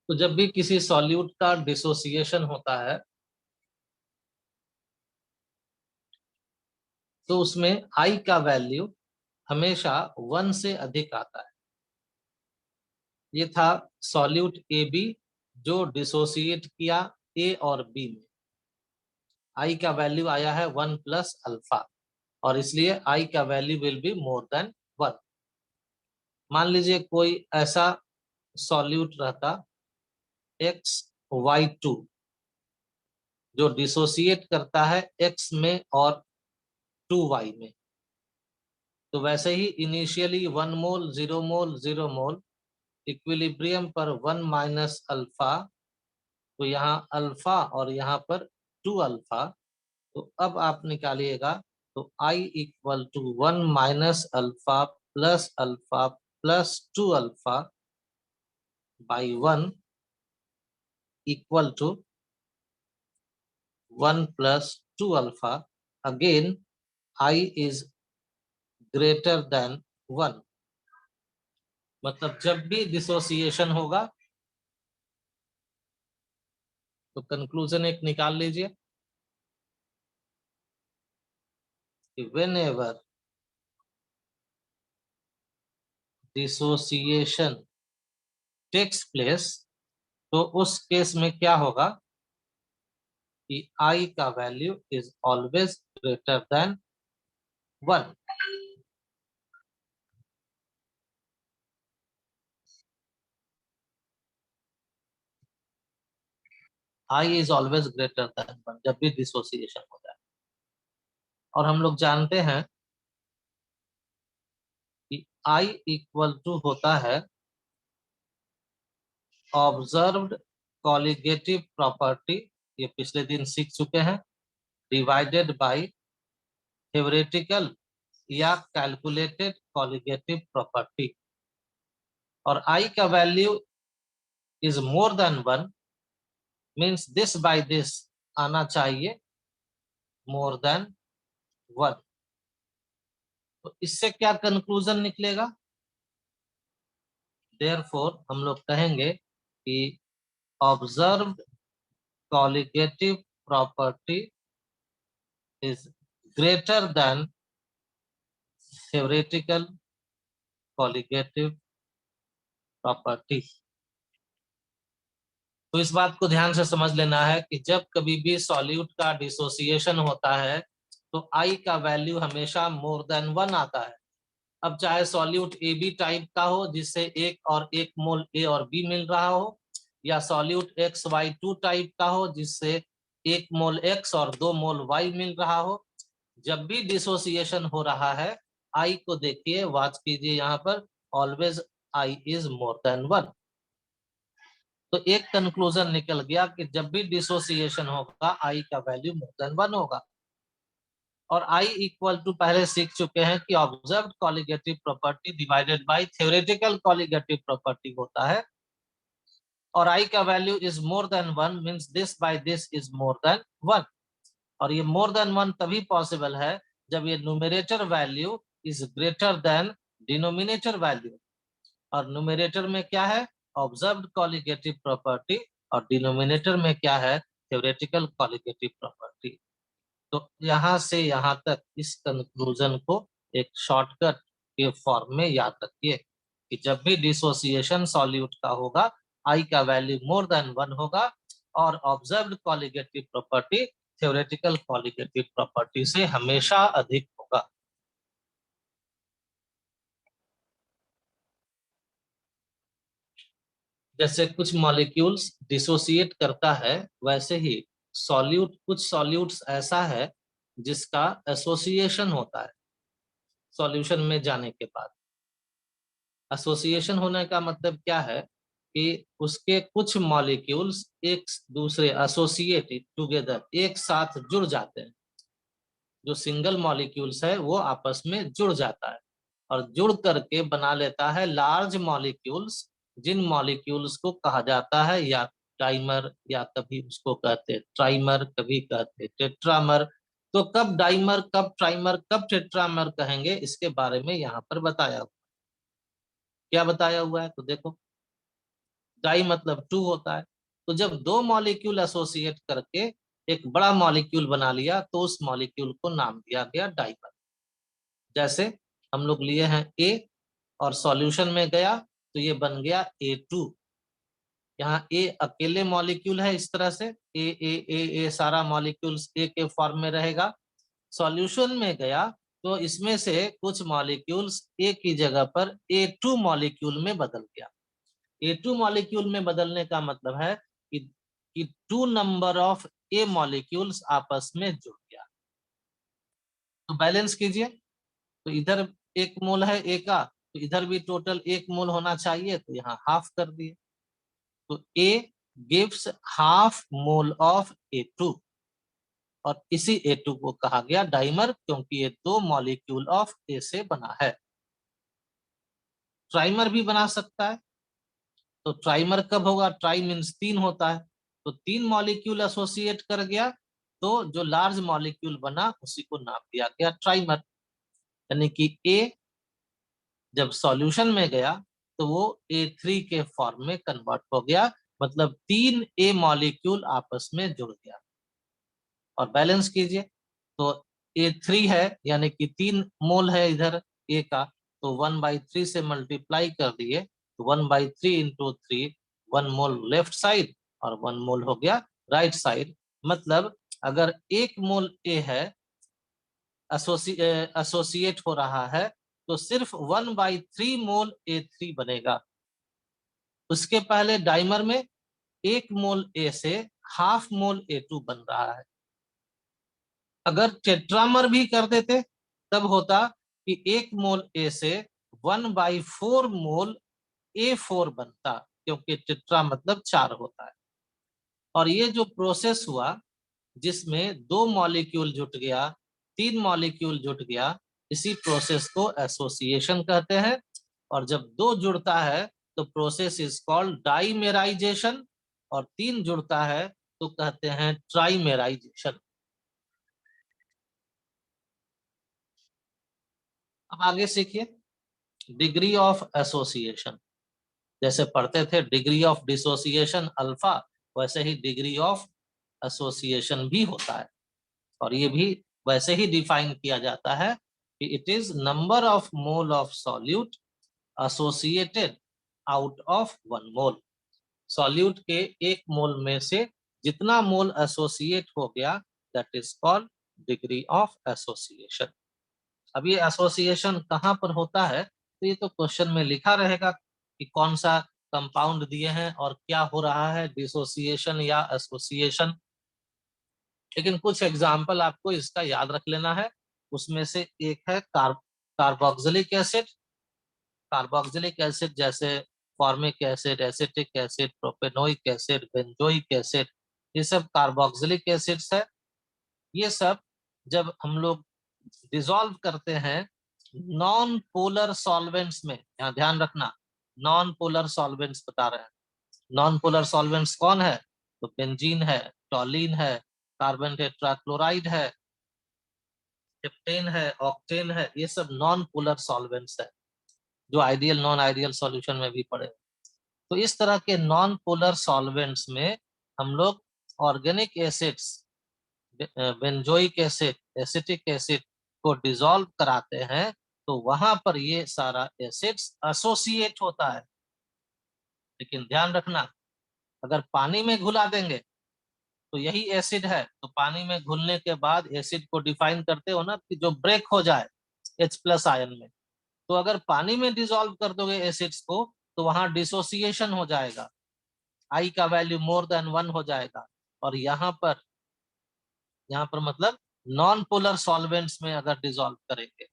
तो जब भी किसी सॉल्यूट का डिसोसिएशन होता है तो उसमें आई का वैल्यू हमेशा 1 से अधिक आता है। ये था सॉल्यूट ए बी जो डिसोसिएट किया ए और बी में। आई का वैल्यू आया है 1 प्लस अल्फा और इसलिए आई का value will be more than 1। मान लीजिए कोई ऐसा सॉल्यूट रहता XY2 जो डिसोसिएट करता है X में और 2Y में। तो वैसे ही इनिशियली 1 मोल 0 मोल 0 मोल इक्विलिब्रियम पर 1 माइनस अल्फा, तो यहाँ अल्फा और यहाँ पर 2 अल्फा। तो अब आप निकालिएगा तो I equal to 1 minus alpha plus 2 alpha by 1 equal to 1 plus 2 alpha. Again I is greater than 1। मतलब जब भी डिसोसिएशन होगा तो कंक्लूजन एक निकाल लीजिए कि whenever डिसोसिएशन टेक्स प्लेस तो उस केस में क्या होगा कि आई का value is always greater than 1। I is always greater than 1 जब भी डिसोसिएशन हो जाए। और हम लोग जानते हैं कि आई इक्वल टू होता है ऑब्जर्व्ड कॉलिगेटिव प्रॉपर्टी, ये पिछले दिन सीख चुके हैं, डिवाइडेड बाय थ्योरेटिकल या कैलकुलेटेड कॉलिगेटिव प्रॉपर्टी। और आई का value is more than 1 means this by this आना चाहिए मोर देन 1। तो इससे क्या कंक्लूजन निकलेगा? देयरफॉर हम लोग कहेंगे कि observed colligative property is greater then theoretical colligative property. तो इस बात को ध्यान से समझ लेना है कि जब कभी भी सॉल्यूट का डिसोसिएशन होता है तो आई का वैल्यू हमेशा मोर देन 1 आता है। अब चाहे सॉल्यूट ए बी टाइप का हो जिससे 1 मोल ए और बी मिल रहा हो, या सॉल्यूट XY2 टाइप का हो जिससे 1 मोल एक्स और 2 मोल वाई मिल रहा हो, जब भी डिसोसिएशन हो रहा है आई को देखिए, वॉच कीजिए यहाँ पर, always I is more than 1। तो एक कंक्लूजन निकल गया कि जब भी डिसोसिएशन होगा आई का वैल्यू मोर देन 1 होगा। और आई इक्वल टू पहले सीख चुके हैं कि observed colligative property divided by theoretical colligative property होता है। और आई का value is more than 1 means this by this is more than 1। और ये मोर देन 1 तभी पॉसिबल है जब ये numerator value is greater than denominator value. और न्यूमरेटर में क्या है? ऑब्जर्व्ड कॉलिगेटिव प्रॉपर्टी, और डिनोमिनेटर में क्या है? Theoretical colligative property. तो यहाँ से यहाँ तक इस कंक्लूजन को एक शॉर्टकट के फॉर्म में याद रखिए कि जब भी डिसोसिएशन सॉल्यूट का होगा आई का वैल्यू मोर देन 1 होगा और observed colligative property theoretical colligative property से हमेशा अधिक होगा। जैसे कुछ मॉलिक्यूल्स डिसोसिएट करता है वैसे ही कुछ सॉल्यूट्स ऐसा है जिसका एसोसिएशन होता है सॉल्यूशन में जाने के बाद। एसोसिएशन होने का मतलब क्या है कि उसके कुछ मॉलिक्यूल्स एक दूसरे एसोसिएटेड टुगेदर एक साथ जुड़ जाते हैं। जो सिंगल मॉलिक्यूल्स है वो आपस में जुड़ जाता है और जुड़ करके बना लेता है लार्ज मॉलिक्यूल्स, जिन मॉलिक्यूल्स को कहा जाता है या डाइमर, या कभी उसको कहते हैं ट्राइमर, कभी कहते हैं टेट्रामर। तो कब डाइमर, कब ट्राइमर, कब टेट्रामर कहेंगे इसके बारे में यहाँ पर बताया हुआ। क्या बताया हुआ है तो देखो, डाई मतलब टू होता है। तो जब दो मॉलिक्यूल एसोसिएट करके एक बड़ा मॉलिक्यूल बना लिया तो उस मॉलिक्यूल को नाम दिया गया डाइमर। जैसे हम लोग लिए हैं ए और सॉल्यूशन में गया तो ये बन गया A2। यहाँ ए अकेले मॉलिक्यूल है, इस तरह से ए सारा मॉलिक्यूल्स ए के फॉर्म में रहेगा। सॉल्यूशन में गया तो इसमें से कुछ मॉलिक्यूल्स ए की जगह पर A2 मॉलिक्यूल में बदल गया। A2 मॉलिक्यूल में बदलने का मतलब है कि two number of A molecules आपस में जुड़ गया। तो बैलेंस कीजिए, तो इधर एक मोल है ए का, तो इधर भी टोटल एक मोल होना चाहिए, तो यहाँ हाफ कर दिए। तो A gives half mole of A2 और इसी A2 को कहा गया डाइमर, क्योंकि ये दो मॉलिक्यूल ऑफ ए से बना है। ट्राइमर भी बना सकता है। तो ट्राइमर कब होगा? ट्राई मीन्स तीन होता है, तो तीन मॉलिक्यूल एसोसिएट कर गया तो जो लार्ज मॉलिक्यूल बना उसी को नाम दिया गया ट्राइमर। यानी कि ए जब सॉल्यूशन में गया तो वो A3 के फॉर्म में कन्वर्ट हो गया, मतलब तीन ए मॉलिक्यूल आपस में जुड़ गया। और बैलेंस कीजिए, तो A3 है यानी कि 3 मोल है इधर ए का, तो 1/3 से मल्टीप्लाई कर दिए तो 1/3 इंटू 3, 1 मोल लेफ्ट साइड और 1 मोल हो गया राइट साइड। मतलब अगर 1 मोल ए है एसोसिएट हो रहा है तो सिर्फ 1/3 मोल A3 बनेगा। उसके पहले डाइमर में 1 मोल ए से हाफ मोल A2 बन रहा है। अगर टेट्रामर भी कर देते तब होता कि 1 मोल ए से 1/4 मोल A4 बनता, क्योंकि टेट्रा मतलब 4 होता है। और ये जो प्रोसेस हुआ जिसमें दो मॉलिक्यूल जुट गया, तीन मॉलिक्यूल जुट गया, इसी प्रोसेस को एसोसिएशन कहते हैं। और जब दो जुड़ता है तो प्रोसेस इज कॉल्ड डाइमेराइजेशन, और तीन जुड़ता है तो कहते हैं ट्राइमेराइजेशन। अब आगे सीखिए डिग्री ऑफ एसोसिएशन। जैसे पढ़ते थे डिग्री ऑफ डिसोसिएशन अल्फा, वैसे ही डिग्री ऑफ एसोसिएशन भी होता है। और ये भी वैसे ही डिफाइन किया जाता है कि it is number of mole of solute associated out of 1 mole. Solute के 1 मोल में से जितना मोल एसोसिएट हो गया that is called degree of association. अब ये एसोसिएशन कहाँ पर होता है, तो ये तो क्वेश्चन में लिखा रहेगा कि कौन सा कंपाउंड दिए हैं और क्या हो रहा है, डिसोसिएशन या एसोसिएशन। लेकिन कुछ एग्जाम्पल आपको इसका याद रख लेना है। उसमें से एक है कार्बोक्सिलिक एसिड। कार्बोक्सिलिक एसिड जैसे formic acid, acetic acid, propanoic acid, benzoic acid, ये सब कार्बोक्सिलिक एसिड्स है। ये सब जब हम लोग डिसॉल्व करते हैं नॉन पोलर सॉल्वेंट्स में, यहाँ ध्यान रखना, नॉन पोलर सॉल्वेंट्स बता रहे हैं। नॉन पोलर सॉल्वेंट्स कौन है? तो बेंजीन है, टॉलिन है, कार्बन टेट्राक्लोराइड है, हेप्टेन है, ऑक्टेन है, ये सब नॉन पोलर सॉल्वेंट्स है जो आइडियल नॉन आइडियल सॉल्यूशन में भी पड़े। तो इस तरह के नॉन पोलर सॉल्वेंट्स में हम लोग organic acids, benzoic acid, acetic acid को डिसॉल्व कराते हैं तो वहां पर ये सारा एसिड्स एसोसिएट होता है। लेकिन ध्यान रखना, अगर पानी में घुला देंगे तो यही एसिड है, तो पानी में घुलने के बाद एसिड को डिफाइन करते हो ना कि जो ब्रेक हो जाए H+ आयन में, तो अगर पानी में डिसॉल्व कर दोगे एसिड्स को तो वहां डिसोसिएशन हो जाएगा, आई का वैल्यू मोर देन 1 हो जाएगा। और यहाँ पर मतलब नॉन पोलर सॉल्वेंट्स में अगर डिसॉल्व करेंगे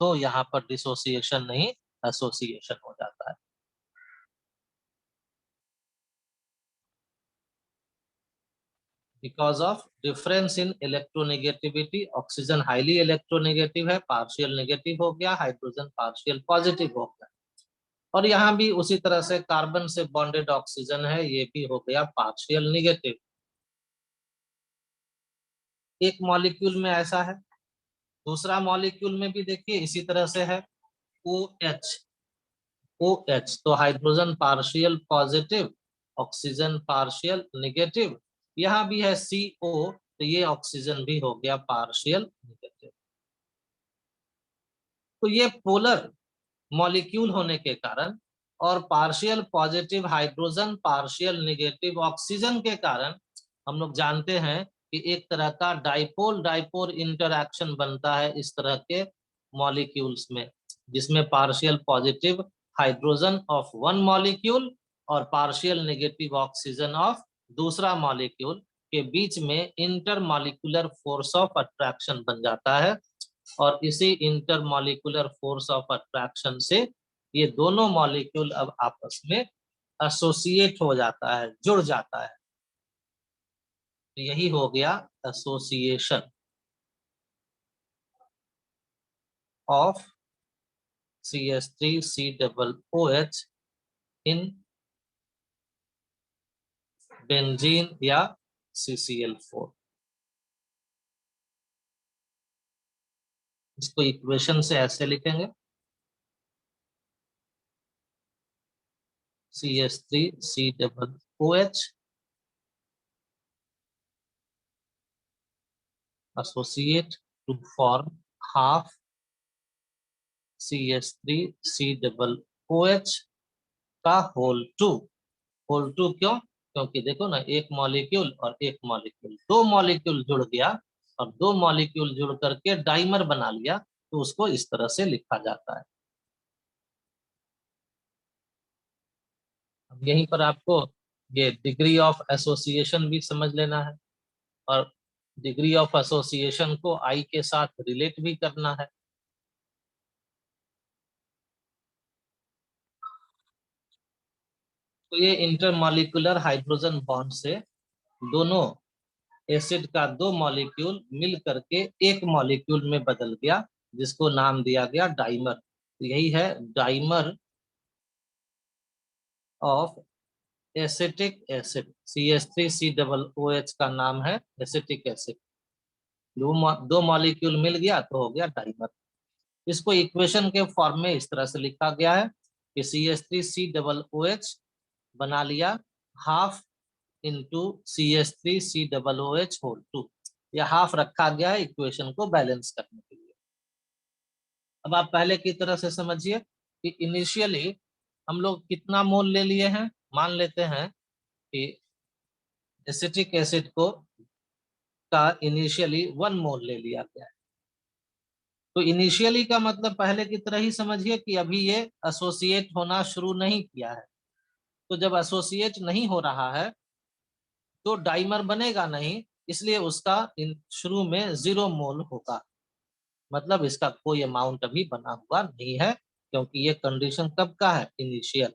तो यहाँ पर डिसोसिएशन नहीं, एसोसिएशन हो जाता है। Because of difference in electronegativity, oxygen highly electronegative है, पार्शियल नेगेटिव हो गया, हाइड्रोजन पार्शियल पॉजिटिव हो गया। और यहाँ भी उसी तरह से कार्बन से बॉन्डेड ऑक्सीजन है, ये भी हो गया पार्शियल नेगेटिव। एक मॉलिक्यूल में ऐसा है, दूसरा मॉलिक्यूल में भी देखिए इसी तरह से है, OH। OH, तो hydrogen partial positive, oxygen partial negative. यहाँ भी है CO, तो ये ऑक्सीजन भी हो गया पार्शियल निगेटिव। तो ये पोलर मॉलिक्यूल होने के कारण और partial positive hydrogen partial negative oxygen के कारण हम लोग जानते हैं कि एक तरह का डाइपोल डाइपोल इंटरैक्शन बनता है इस तरह के मॉलिक्यूल्स में, जिसमें partial positive hydrogen of one molecule और पार्शियल नेगेटिव ऑक्सीजन ऑफ दूसरा मॉलिक्यूल के बीच में इंटरमॉलिक्यूलर फोर्स ऑफ अट्रैक्शन बन जाता है। और इसी इंटरमॉलिक्यूलर फोर्स ऑफ अट्रैक्शन से ये दोनों मॉलिक्यूल अब आपस में एसोसिएट हो जाता है, जुड़ जाता है। तो यही हो गया association of CH3COOH in benzene या CCl4। इसको इक्वेशन से ऐसे लिखेंगे, CH3COOH associate to form half CH3COOH का होल टू क्यों? क्योंकि देखो ना, एक मॉलिक्यूल और एक मॉलिक्यूल, दो मॉलिक्यूल जुड़ गया और दो मॉलिक्यूल जुड़ करके डाइमर बना लिया, तो उसको इस तरह से लिखा जाता है। अब यहीं पर आपको ये डिग्री ऑफ एसोसिएशन भी समझ लेना है और डिग्री ऑफ एसोसिएशन को आई के साथ रिलेट भी करना है। तो ये इंटरमॉलिक्यूलर हाइड्रोजन बॉन्ड से दोनों एसिड का दो मॉलिक्यूल मिल करके एक मॉलिक्यूल में बदल गया, जिसको नाम दिया गया डाइमर। तो यही है dimer of acetic acid. CH3COOH का नाम है एसिटिक एसिड। दो मॉलिक्यूल मिल गया तो हो गया डाइमर। इसको इक्वेशन के फॉर्म में इस तरह से लिखा गया है कि CH3COOH बना लिया half into CH3COOH whole two. यह हाफ रखा गया है इक्वेशन को बैलेंस करने के लिए। अब आप पहले की तरह से समझिए कि इनिशियली हम लोग कितना मोल ले लिए हैं। मान लेते हैं कि एसिटिक एसिड को का इनिशियली 1 मोल ले लिया गया है। तो इनिशियली का मतलब पहले की तरह ही समझिए कि अभी ये एसोसिएट होना शुरू नहीं किया है। तो जब एसोसिएट नहीं हो रहा है तो डाइमर बनेगा नहीं, इसलिए उसका शुरू में 0 मोल होगा। मतलब इसका कोई अमाउंट अभी बना हुआ नहीं है, क्योंकि ये कंडीशन कब का है? इनिशियल।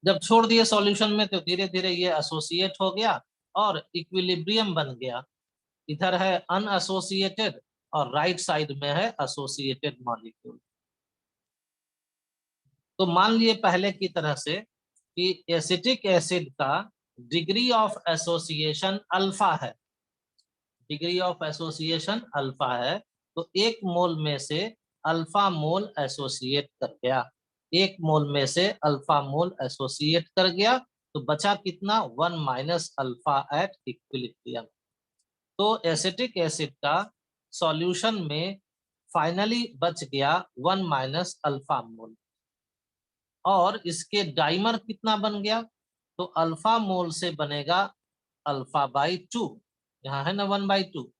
जब छोड़ दिए सॉल्यूशन में तो धीरे धीरे ये एसोसिएट हो गया और इक्विलिब्रियम बन गया। इधर है अनएसोसिएटेड और राइट साइड में है एसोसिएटेड मॉलिक्यूल। तो मान लिए पहले की तरह से कि एसिटिक एसिड का डिग्री ऑफ एसोसिएशन अल्फा है। डिग्री ऑफ एसोसिएशन अल्फा है, तो एक मोल में से अल्फा मोल एसोसिएट कर गया। एक मोल में से अल्फा मोल एसोसिएट कर गया, तो बचा कितना? 1 माइनस अल्फा एट इक्विलिब्रियम। तो एसिटिक एसिड का सॉल्यूशन में फाइनली बच गया 1 माइनस अल्फा मोल। और इसके डाइमर कितना बन गया? तो अल्फा मोल से बनेगा अल्फा बाई 2। यहाँ है ना 1/2।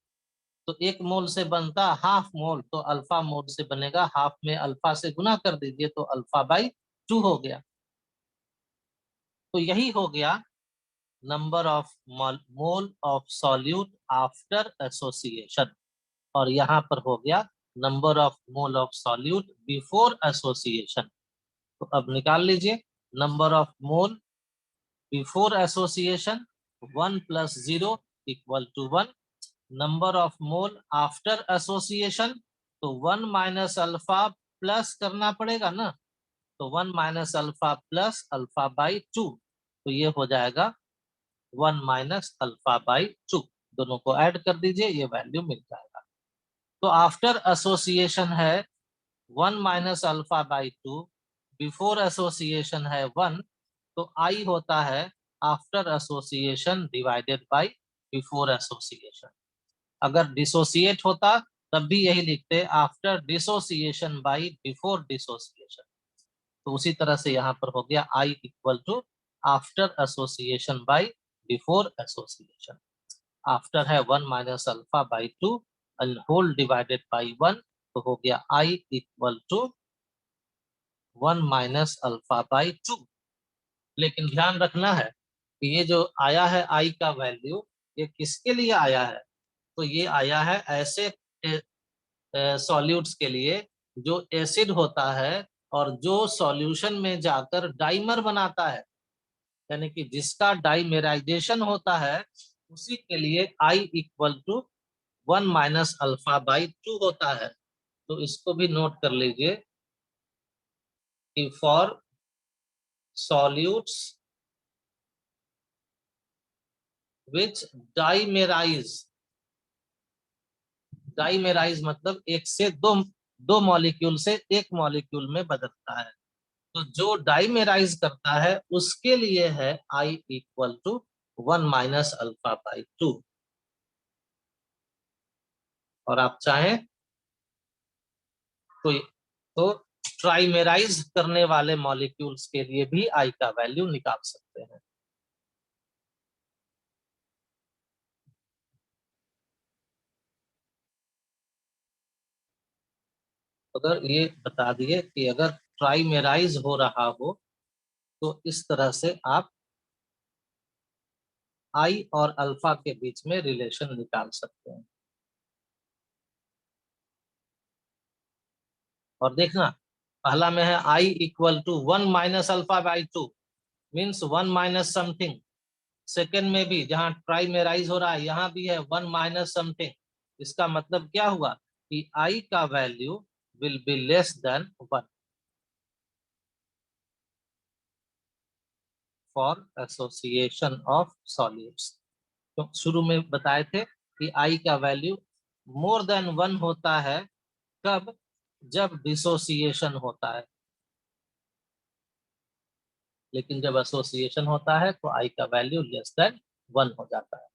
तो एक मोल से बनता हाफ मोल, तो अल्फा मोल से बनेगा हाफ में अल्फा से गुना कर दीजिए तो अल्फा बाई 2 हो गया। तो यही हो गया number of mole of solute after association. और यहाँ पर हो गया number of mole of solute before association. तो अब निकाल लीजिए number of mole before association 1 + 0 = 1। Number of mole after association, तो 1 माइनस अल्फा प्लस करना पड़ेगा ना, तो 1 minus alpha plus alpha by 2। तो ये हो जाएगा 1 माइनस अल्फा बाई 2। दोनों को ऐड कर दीजिए, ये वैल्यू मिल जाएगा। तो आफ्टर एसोसिएशन है 1 minus alpha by 2 before association है 1, तो I होता है after association divided by before association. अगर डिसोसिएट होता तब भी यही लिखते after dissociation by before dissociation. तो उसी तरह से यहाँ पर हो गया I equal to after association by before association. After है 1 minus alpha by 2 and whole divided by 1, तो हो गया I equal to 1 minus alpha by 2। लेकिन ध्यान रखना है कि ये जो आया है I का वैल्यू, ये किसके लिए आया है? तो ये आया है ऐसे सॉल्यूट्स के लिए जो एसिड होता है और जो सॉल्यूशन में जाकर डाइमर बनाता है, यानी कि जिसका डाइमेराइजेशन होता है, उसी के लिए I equal to 1 minus alpha by 2 होता है। तो इसको भी नोट कर लीजिए कि फॉर सॉल्यूट्स विच डाइमेराइज, डाइमेराइज मतलब एक से दो मॉलिक्यूल से एक मॉलिक्यूल में बदलता है। तो जो डाइमेराइज करता है उसके लिए है I equal to 1 minus alpha by 2। और आप चाहें तो ट्राइमेराइज करने वाले मॉलिक्यूल्स के लिए भी I का वैल्यू निकाल सकते हैं। अगर ये बता दिए कि अगर ट्राइमेराइज हो रहा हो तो इस तरह से आप I और अल्फा के बीच में रिलेशन निकाल सकते हैं। और देखना, पहला में है I equal to 1 minus alpha by 2 means 1 minus something. Second में भी जहां ट्राइमेराइज हो रहा है यहाँ भी है 1 माइनस समथिंग। इसका मतलब क्या हुआ कि I का value will be less than 1 for association of solutes. तो शुरू में बताए थे कि I का वैल्यू मोर देन 1 होता है, कब? जब डिसोसिएशन होता है। लेकिन जब एसोसिएशन होता है तो I का वैल्यू लेस देन 1 हो जाता है।